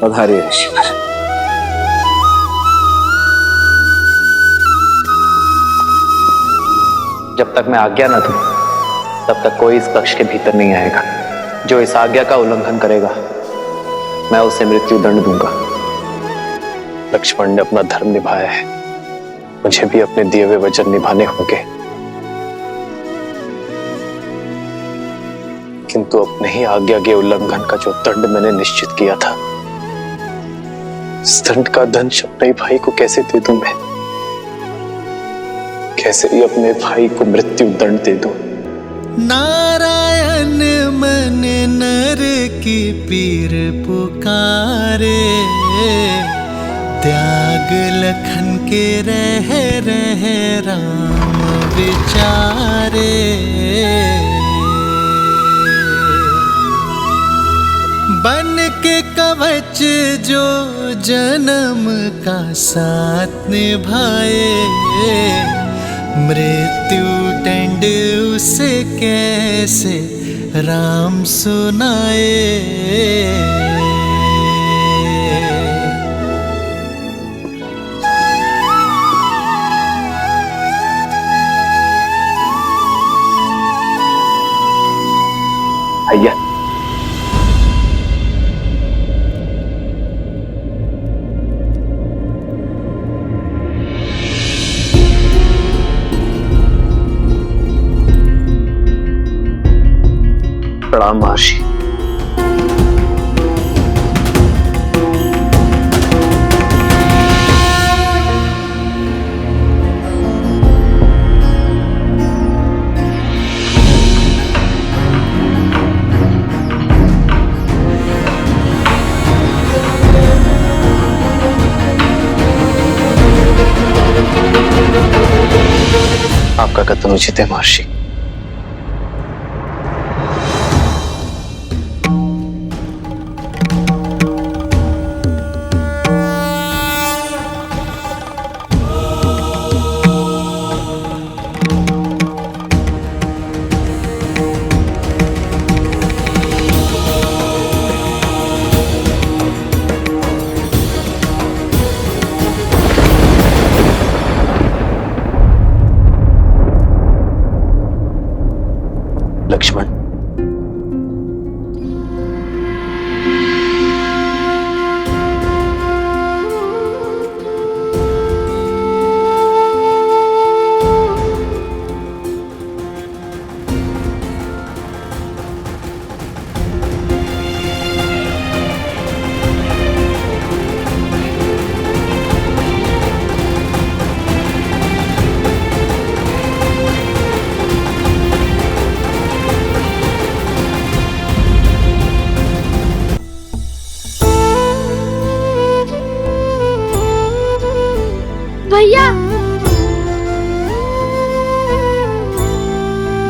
पधारिए ऋषिवर। जब तक मैं आज्ञा न दूं, तब तक कोई इस कक्ष के भीतर नहीं आएगा। जो इस आज्ञा का उल्लंघन करेगा, मैं उसे मृत्यु दंड दूंगा। लक्ष्मण ने अपना धर्म निभाया है, मुझे भी अपने दिए हुए वचन निभाने होंगे। किंतु अपने ही आज्ञा के उल्लंघन का जो दंड मैंने निश्चित किया था, इस दंड का दंश अपने भाई को कैसे दे दूं मैं? कैसे ही अपने भाई को मृत्यु दंड दे दूं? नारायण मन नर की पीर पुकारे, त्याग लखन के रह राम विचारे। बन के कवच जो जन्म का साथ निभाए, मृत्यु दंड उसे कैसे राम सुनाए। भैया, प्रणाम महर्षि। आपका कथन उचित है महर्षि। लक्ष्मण, भैया,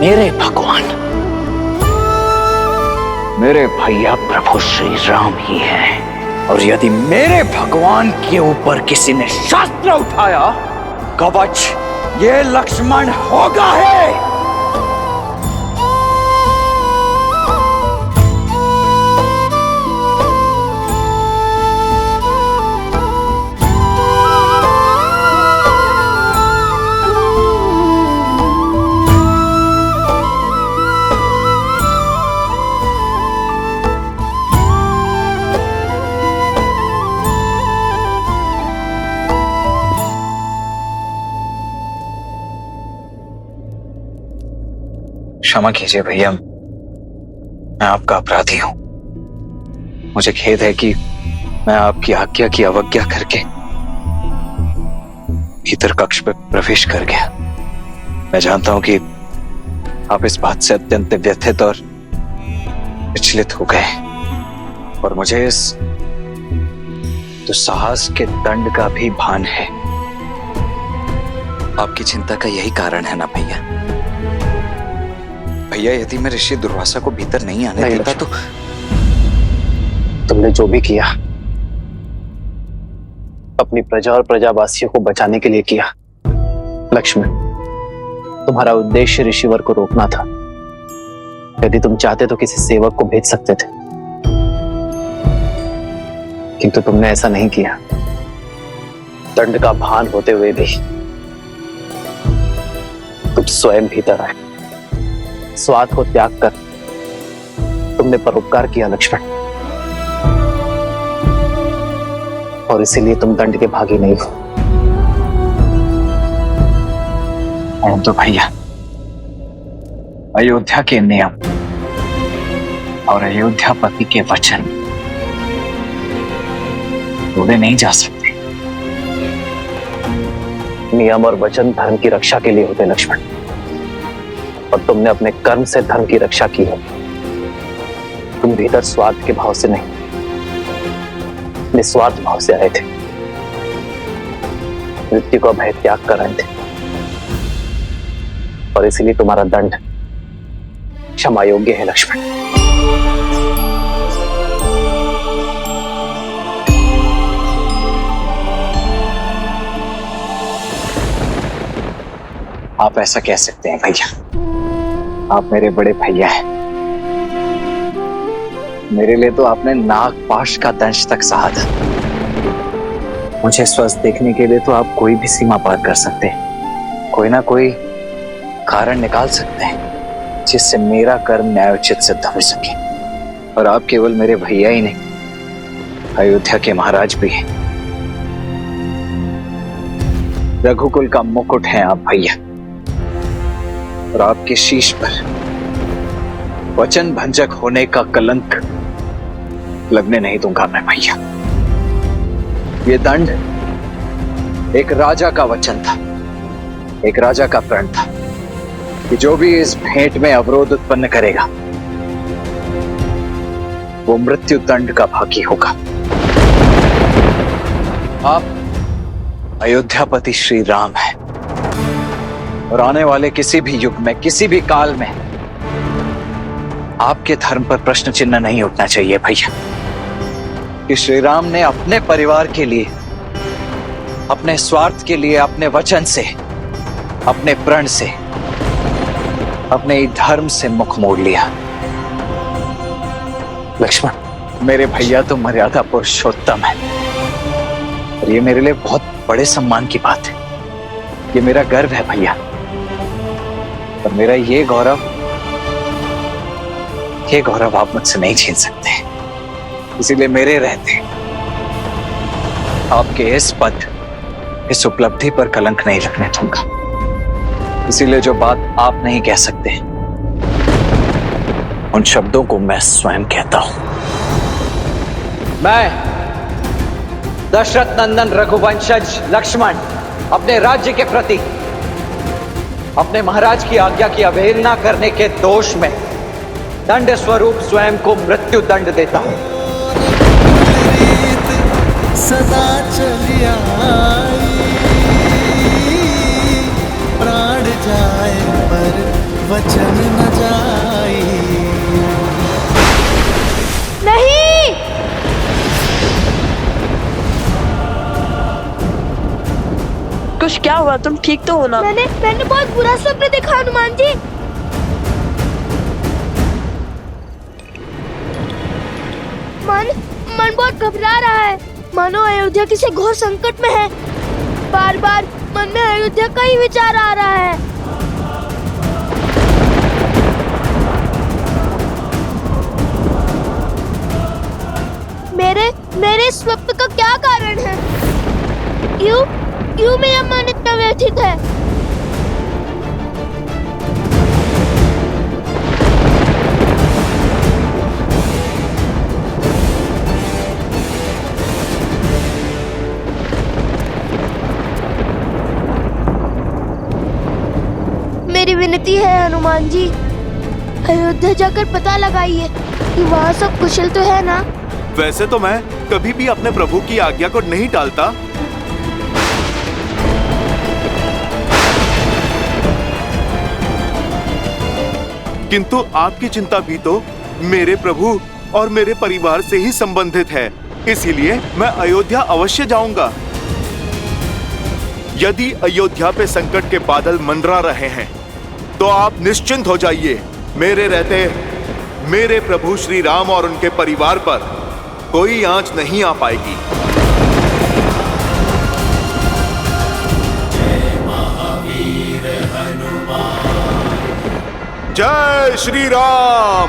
मेरे भगवान, मेरे भैया प्रभु श्री राम ही हैं। और यदि मेरे भगवान के ऊपर किसी ने शास्त्र उठाया, कवच ये लक्ष्मण होगा है। क्षमा कीजिए भैया, मैं आपका अपराधी हूं। मुझे खेद है कि मैं आपकी आज्ञा की अवज्ञा करके भीतर कक्ष में प्रवेश कर गया। मैं जानता हूं कि आप इस बात से अत्यंत व्यथित और विचलित हो गए, और मुझे इस दुस्साहस के दंड का भी भान है। आपकी चिंता का यही कारण है ना भैया? भैया, यदि मैं ऋषि दुर्वासा को भीतर नहीं आने देता तो तुमने जो भी किया अपनी प्रजा और प्रजावासियों को बचाने के लिए किया। लक्ष्मण, तुम्हारा उद्देश्य ऋषिवर को रोकना था। यदि तुम चाहते तो किसी सेवक को भेज सकते थे, किंतु तुमने ऐसा नहीं किया। दंड का भान होते हुए भी तुम स्वयं भीतर आए। स्वार्थ को त्याग कर तुमने परोपकार किया लक्ष्मण, और इसीलिए तुम दंड के भागी नहीं हो। तो भैया, अयोध्या के नियम और अयोध्यापति के वचन तोड़े नहीं जा सकते। नियम और वचन धर्म की रक्षा के लिए होते लक्ष्मण, और तुमने अपने कर्म से धर्म की रक्षा की है। तुम भीतर स्वार्थ के भाव से नहीं, निस्वार्थ भाव से आए थे। मृत्यु को भय त्याग कर आए थे, और इसीलिए तुम्हारा दंड क्षमा योग्य है लक्ष्मण। आप ऐसा कह सकते हैं भैया, आप मेरे बड़े भैया हैं। मेरे लिए तो आपने नाग पाश का दंश तक सहा था। मुझे स्वस्थ देखने के लिए तो आप कोई भी सीमा पार कर सकते हैं, कोई ना कोई कारण निकाल सकते हैं जिससे मेरा कर्म न्यायोचित सिद्ध हो सके। और आप केवल मेरे भैया ही नहीं, अयोध्या के महाराज भी हैं। रघुकुल का मुकुट है आप भैया, और आपके शीश पर वचन भंजक होने का कलंक लगने नहीं दूंगा मैं भैया। ये दंड एक राजा का वचन था, एक राजा का प्रण था कि जो भी इस भेंट में अवरोध उत्पन्न करेगा वो मृत्यु दंड का भागी होगा। आप अयोध्यापति श्री राम हैं, और आने वाले किसी भी युग में, किसी भी काल में आपके धर्म पर प्रश्न चिन्ह नहीं उठना चाहिए भैया कि श्री राम ने अपने परिवार के लिए, अपने स्वार्थ के लिए, अपने वचन से, अपने प्रण से, अपने धर्म से मुख मोड़ लिया। लक्ष्मण, मेरे भैया तो मर्यादा पुरुषोत्तम है, और ये मेरे लिए बहुत बड़े सम्मान की बात है। ये मेरा गर्व है भैया, और मेरा ये गौरव आप मुझसे नहीं छीन सकते। इसीलिए मेरे रहते आपके इस पद, इस उपलब्धि पर कलंक नहीं लगने दूंगा। इसीलिए जो बात आप नहीं कह सकते, उन शब्दों को मैं स्वयं कहता हूं। मैं दशरथ नंदन रघुवंशज लक्ष्मण अपने राज्य के प्रति अपने महाराज की आज्ञा की अवहेलना करने के दोष में दंड स्वरूप स्वयं को मृत्यु दंड देता हूं। सदा चली आई, प्राण जाए पर वचन न जाए। नहीं, कुछ क्या हुआ? तुम ठीक तो हो ना? मैंने बहुत बुरा सपना देखा हनुमान जी। मन बहुत घबरा रहा है, मानो अयोध्या किसी घोर संकट में है। बार बार मन में अयोध्या का ही विचार आ रहा है। मेरे स्वप्न का क्या कारण है? क्यों मेरा मन इतना व्यथित है? मेरी विनती है हनुमान जी, अयोध्या जाकर पता लगाइए कि वहाँ सब कुशल तो है ना। वैसे तो मैं कभी भी अपने प्रभु की आज्ञा को नहीं टालता, किंतु आपकी चिंता भी तो मेरे प्रभु और मेरे परिवार से ही संबंधित है। इसीलिए मैं अयोध्या अवश्य जाऊंगा। यदि अयोध्या पे संकट के बादल मंडरा रहे हैं तो आप निश्चिंत हो जाइए। मेरे रहते मेरे प्रभु श्री राम और उनके परिवार पर कोई आंच नहीं आ पाएगी। जय श्री राम।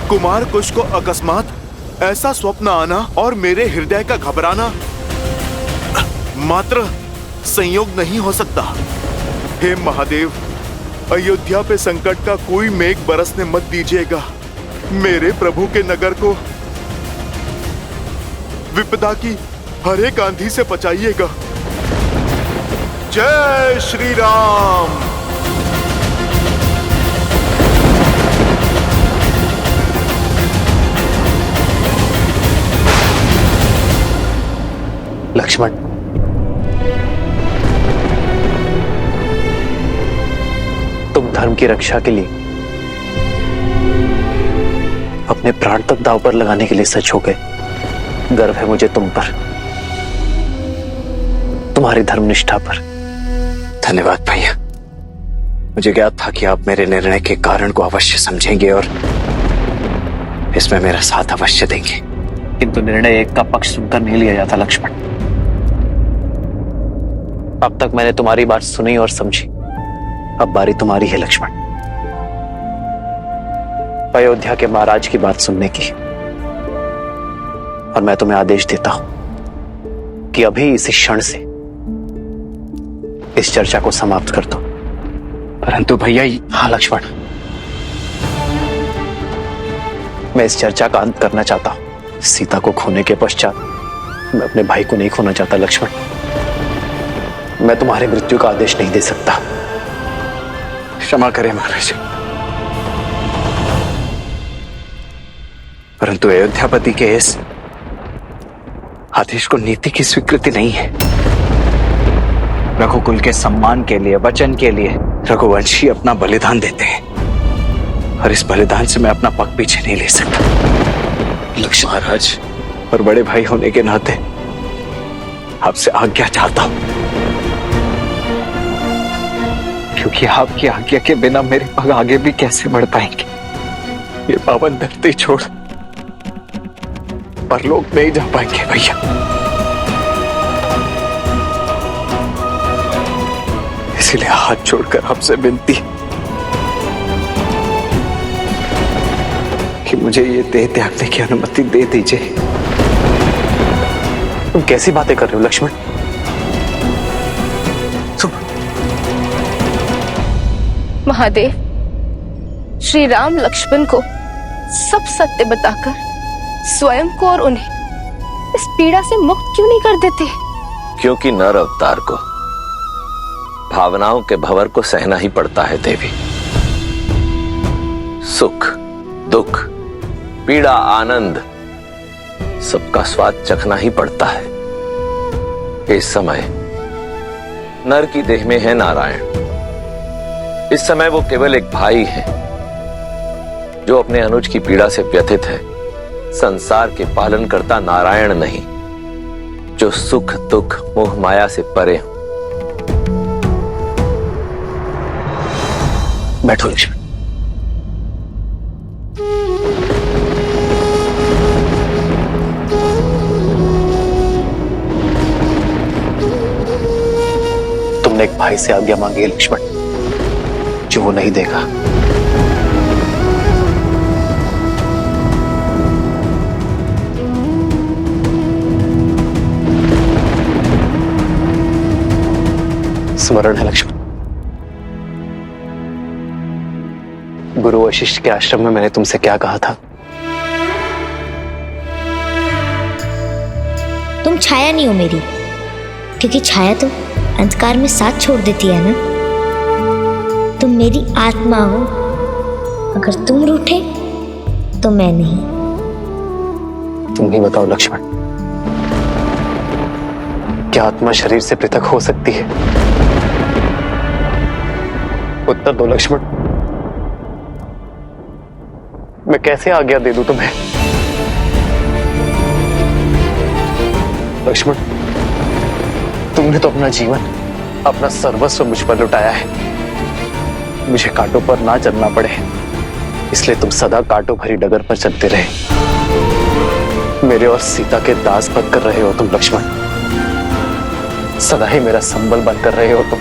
कुमार कुश को अकस्मात ऐसा स्वप्न आना और मेरे हृदय का घबराना मात्र संयोग नहीं हो सकता। हे महादेव, अयोध्या पे संकट का कोई मेघ बरसने मत दीजिएगा। मेरे प्रभु के नगर को विपदा की हर एक आंधी से बचाइएगा। जय श्री राम। लक्ष्मण, तुम धर्म की रक्षा के लिए अपने प्राण तक दांव पर लगाने के लिए सच हो गए। गर्व है मुझे तुम पर, तुम्हारी धर्मनिष्ठा पर। धन्यवाद भैया। मुझे ज्ञात था कि आप मेरे निर्णय के कारण को अवश्य समझेंगे और इसमें मेरा साथ अवश्य देंगे। किंतु निर्णय एक का पक्ष सुनकर नहीं लिया जाता लक्ष्मण। अब तक मैंने तुम्हारी बात सुनी और समझी, अब बारी तुम्हारी है लक्ष्मण, अयोध्या के महाराज की बात सुनने की। और मैं तुम्हें आदेश देता हूं कि अभी इसी क्षण से इस चर्चा को समाप्त कर दो। परंतु भैया, हाँ लक्ष्मण, मैं इस चर्चा का अंत करना चाहता हूं। सीता को खोने के पश्चात मैं अपने भाई को नहीं खोना चाहता लक्ष्मण। मैं तुम्हारी मृत्यु का आदेश नहीं दे सकता। क्षमा करें महाराज। परंतु अयोध्यापति के इस आदेश को नीति की स्वीकृति नहीं है। रघुकुल के सम्मान के लिए, वचन के लिए रघुवंशी अपना बलिदान देते हैं और इस बलिदान से मैं अपना पग पीछे नहीं ले सकता। लक्ष्मण महाराज, और बड़े भाई होने के नाते आपसे आज्ञा चाहता हूं, क्योंकि आपकी आज्ञा के बिना मेरे पग आगे भी कैसे बढ़ पाएंगे। ये पावन धरती छोड़ परलोक नहीं जा पाएंगे भैया। इसलिए हाथ जोड़कर आपसे विनती कि मुझे ये देह त्यागने की अनुमति दे दीजिए। तुम कैसी बातें कर रहे हो लक्ष्मण? महादेव, श्री राम लक्ष्मण को सब सत्य बताकर स्वयं को और उन्हें इस पीड़ा से मुक्त क्यों नहीं कर देते? क्योंकि नर अवतार को भावनाओं के भंवर को सहना ही पड़ता है देवी। सुख, दुख, पीड़ा, आनंद सबका स्वाद चखना ही पड़ता है। इस समय नर की देह में है नारायण। इस समय वो केवल एक भाई है जो अपने अनुज की पीड़ा से व्यथित है। संसार के पालन करता नारायण नहीं, जो सुख दुख मोह माया से परे हो। बैठो लक्ष्मण। तुमने एक भाई से आज्ञा मांगी है लक्ष्मण, जो वो नहीं देगा। स्मरण है लक्ष्मण, गुरु वशिष्ठ के आश्रम में मैंने तुमसे क्या कहा था? तुम छाया नहीं हो मेरी, क्योंकि छाया तो अंधकार में साथ छोड़ देती है ना। तुम मेरी आत्मा हो, अगर तुम रूठे तो मैं नहीं। तुम ही बताओ लक्ष्मण, क्या आत्मा शरीर से पृथक हो सकती है? उत्तर दो लक्ष्मण। मैं कैसे आज्ञा दे दूं तुम्हें? लक्ष्मण, तुमने तो अपना जीवन अपना सर्वस्व मुझ पर लुटाया है। मुझे कांटों पर ना चलना पड़े, इसलिए तुम सदा कांटों भरी डगर पर चलते रहे। मेरे और सीता के दास बनकर रहे हो तुम लक्ष्मण। सदा ही मेरा संबल बनकर रहे हो तुम,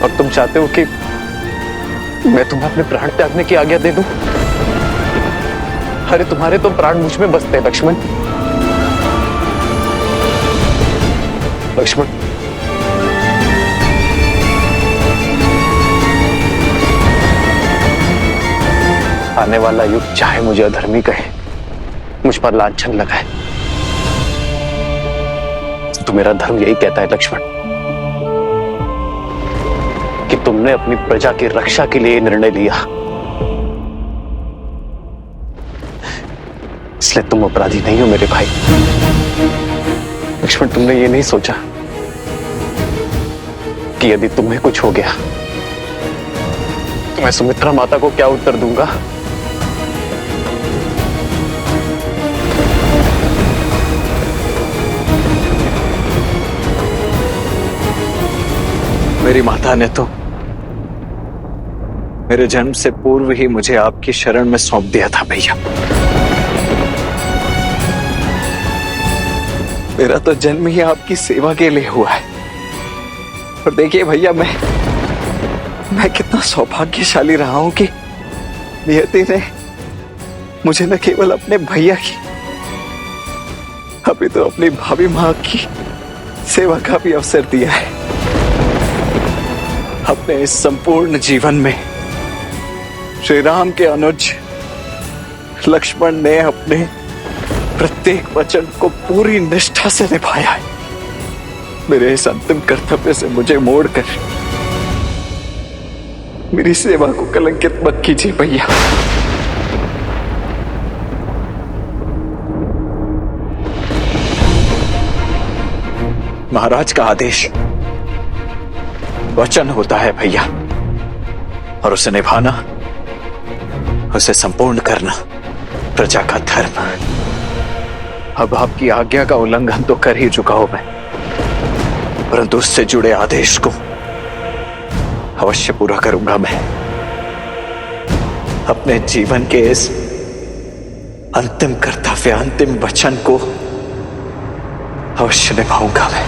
और तुम चाहते हो कि मैं तुम्हें अपने प्राण त्यागने की आज्ञा दे दूं? अरे तुम्हारे तो प्राण मुझ में बसते हैं लक्ष्मण। लक्ष्मण, आने वाला युग चाहे मुझे अधर्मी कहे, मुझ पर लांछन लगाए, तो मेरा धर्म यही कहता है लक्ष्मण कि तुमने अपनी प्रजा की रक्षा के लिए निर्णय लिया, इसलिए तुम अपराधी नहीं हो मेरे भाई। लक्ष्मण, तुमने ये नहीं सोचा कि यदि तुम्हें कुछ हो गया तो मैं सुमित्रा माता को क्या उत्तर दूंगा? मेरी माता ने तो मेरे जन्म से पूर्व ही मुझे आपकी शरण में सौंप दिया था भैया। मेरा तो जन्म ही आपकी सेवा के लिए हुआ है। और देखिए भैया, मैं कितना सौभाग्यशाली रहा हूं कि नियति ने मुझे न केवल अपने भैया की, अभी तो अपनी भाभी मां की सेवा का भी अवसर दिया है। अपने इस संपूर्ण जीवन में श्री राम के अनुज लक्ष्मण ने अपने प्रत्येक वचन को पूरी निष्ठा से निभाया है। मेरे इस अंतिम कर्तव्य से मुझे मोड़कर मेरी सेवा को कलंकित मत कीजिए भैया। महाराज का आदेश वचन होता है भैया, और उसे निभाना, उसे संपूर्ण करना प्रजा का धर्म। अब आपकी आज्ञा का उल्लंघन तो कर ही चुका हूं मैं, परंतु उससे जुड़े आदेश को अवश्य पूरा करूंगा मैं। अपने जीवन के इस अंतिम कर्तव्य, अंतिम वचन को अवश्य निभाऊंगा मैं।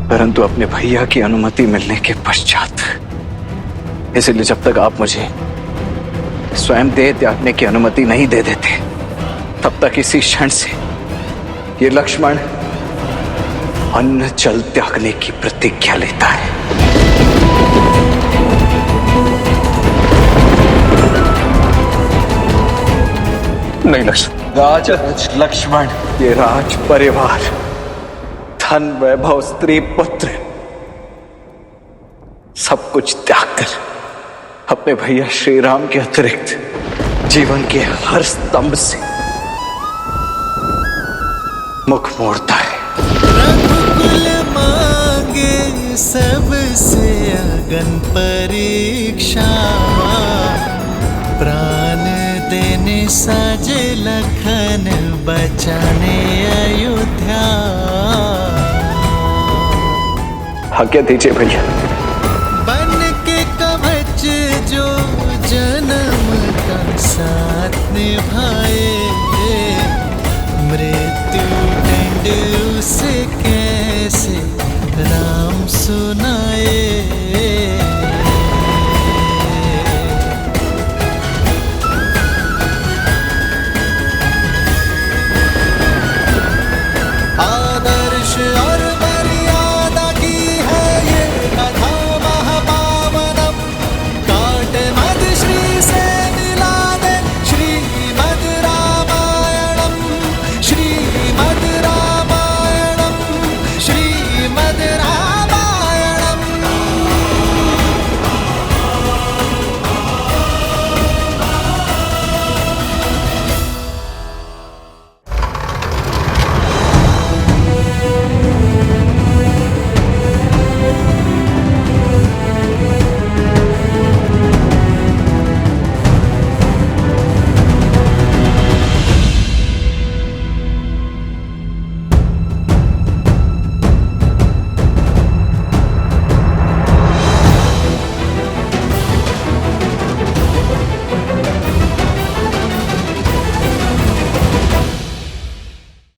परंतु अपने भैया की अनुमति मिलने के पश्चात, इसलिए जब तक आप मुझे स्वयं देह त्यागने की अनुमति नहीं दे देते, तब तक इसी क्षण से ये लक्ष्मण अन्न जल त्यागने की प्रतिज्ञा लेता है। नहीं लक्ष्मण, लक्ष्मण, ये राज परिवार, धन वैभव, स्त्री पुत्र, सब कुछ त्याग कर अपने भैया श्री राम के अतिरिक्त जीवन के हर स्तंभ से मुख मोड़ता है। रघुकुल मांगे सबसे अगन परीक्षा, प्राण देने साजे लखन बचाने अयोध्या। आज्ञा दीजिए भैया।